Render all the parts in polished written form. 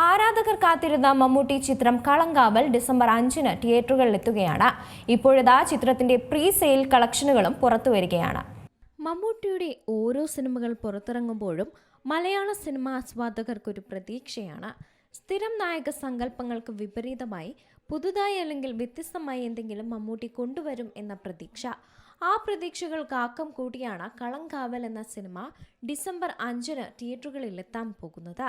ആരാധകർ കാത്തിരുന്ന മമ്മൂട്ടി ചിത്രം കളങ്കാവൽ ഡിസംബർ 5-ന് തിയേറ്ററുകളിലെത്തുകയാണ്. ഇപ്പോഴിതാ ചിത്രത്തിന്റെ പ്രീ സെയിൽ കളക്ഷനുകളും പുറത്തുവരികയാണ്. മമ്മൂട്ടിയുടെ ഓരോ സിനിമകൾ പുറത്തിറങ്ങുമ്പോഴും മലയാള സിനിമാ ആസ്വാദകർക്കൊരു പ്രതീക്ഷയാണ്. സ്ഥിരം നായക സങ്കല്പങ്ങൾക്ക് വിപരീതമായി പുതുതായി അല്ലെങ്കിൽ വ്യത്യസ്തമായി എന്തെങ്കിലും മമ്മൂട്ടി കൊണ്ടുവരും എന്ന പ്രതീക്ഷ. ആ പ്രതീക്ഷകൾക്ക് ആക്കം കൂട്ടിയാണ് കളങ്കാവൽ എന്ന സിനിമ ഡിസംബർ 5-ന് തിയേറ്ററുകളിലെത്താൻ പോകുന്നത്.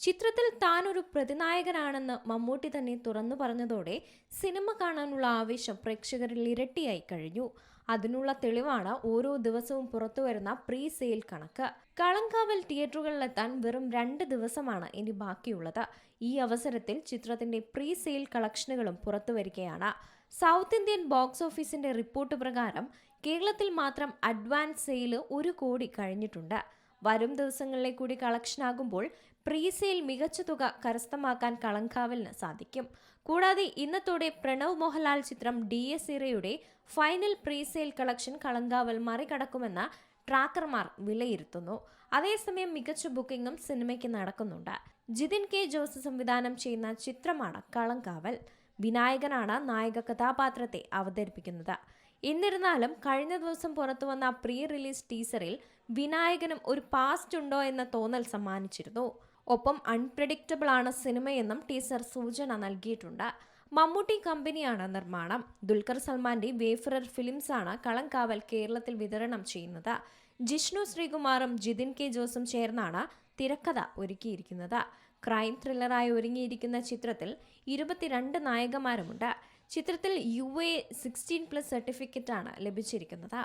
ചിത്രത്തിൽ താൻ ഒരു പ്രതിനായകനാണെന്ന് മമ്മൂട്ടി തന്നെ തുറന്നു പറഞ്ഞതോടെ സിനിമ കാണാനുള്ള ആവേശം പ്രേക്ഷകരിൽ ഇരട്ടിയായി കഴിഞ്ഞു. അതിനുള്ള തെളിവാണ് ഓരോ ദിവസവും പുറത്തുവരുന്ന പ്രീ സെയിൽ കണക്ക്. കളങ്കാവൽ തിയേറ്ററുകളിലെത്താൻ വെറും 2 ദിവസമാണ് ഇനി ബാക്കിയുള്ളത്. ഈ അവസരത്തിൽ ചിത്രത്തിന്റെ പ്രീ സെയിൽ കളക്ഷനുകളും പുറത്തുവരികയാണ്. സൗത്ത് ഇന്ത്യൻ ബോക്സ് ഓഫീസിന്റെ റിപ്പോർട്ട് പ്രകാരം കേരളത്തിൽ മാത്രം അഡ്വാൻസ് സെയിൽ 1 കോടി കഴിഞ്ഞിട്ടുണ്ട്. വരും ദിവസങ്ങളിലെ കൂടി കളക്ഷൻ ആകുമ്പോൾ പ്രീ സെയിൽ മികച്ച തുക കരസ്ഥമാക്കാൻ കളങ്കാവലിന് സാധിക്കും. കൂടാതെ ഇന്നത്തോടെ പ്രണവ് മോഹൻലാൽ ചിത്രം DS ഇറയുടെ final pre sale collection Kalamkaval മറികടക്കുമെന്ന് ട്രാക്കർമാർ വിലയിരുത്തുന്നു. അതേസമയം മികച്ച ബുക്കിംഗും സിനിമയ്ക്ക് നടക്കുന്നുണ്ട്. ജിതിൻ K ജോസ് സംവിധാനം ചെയ്യുന്ന ചിത്രമാണ് കളങ്കാവൽ. വിനായകനാണ് നായക കഥാപാത്രത്തെ അവതരിപ്പിക്കുന്നത്. എന്നിരുന്നാലും കഴിഞ്ഞ ദിവസം പുറത്തുവന്ന പ്രീ റിലീസ് ടീസറിൽ വിനായകനും ഒരു പാസ്റ്റ് ഉണ്ടോ എന്ന തോന്നൽ സമ്മാനിച്ചിരുന്നു. ഒപ്പം അൺപ്രഡിക്റ്റബിൾ ആണ് സിനിമയെന്നും ടീസർ സൂചന നൽകിയിട്ടുണ്ട്. മമ്മൂട്ടി കമ്പനിയാണ് നിർമ്മാണം. ദുൽഖർ സൽമാന്റെ വേഫറർ ഫിലിംസ് ആണ് കളങ്കാവൽ കേരളത്തിൽ വിതരണം ചെയ്യുന്നത്. ജിഷ്ണു ശ്രീകുമാറും ജിതിൻ K ജോസും ചേർന്നാണ് തിരക്കഥ ഒരുക്കിയിരിക്കുന്നത്. ക്രൈം ത്രില്ലറായി ഒരുങ്ങിയിരിക്കുന്ന ചിത്രത്തിൽ 22 നായകന്മാരുമുണ്ട്. ചിത്രത്തിൽ UA 16+ സർട്ടിഫിക്കറ്റ് ആണ് ലഭിച്ചിരിക്കുന്നത്.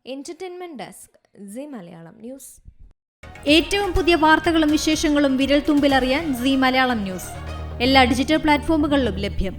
Entertainment desk, Zee Malayalam news. ഏറ്റവും പുതിയ വാർത്തകളും വിശേഷങ്ങളും വിരൽ തുമ്പിലറിയാൻ സീ മലയാളം ന്യൂസ് എല്ലാ ഡിജിറ്റൽ പ്ലാറ്റ്ഫോമുകളിലും ലഭ്യം.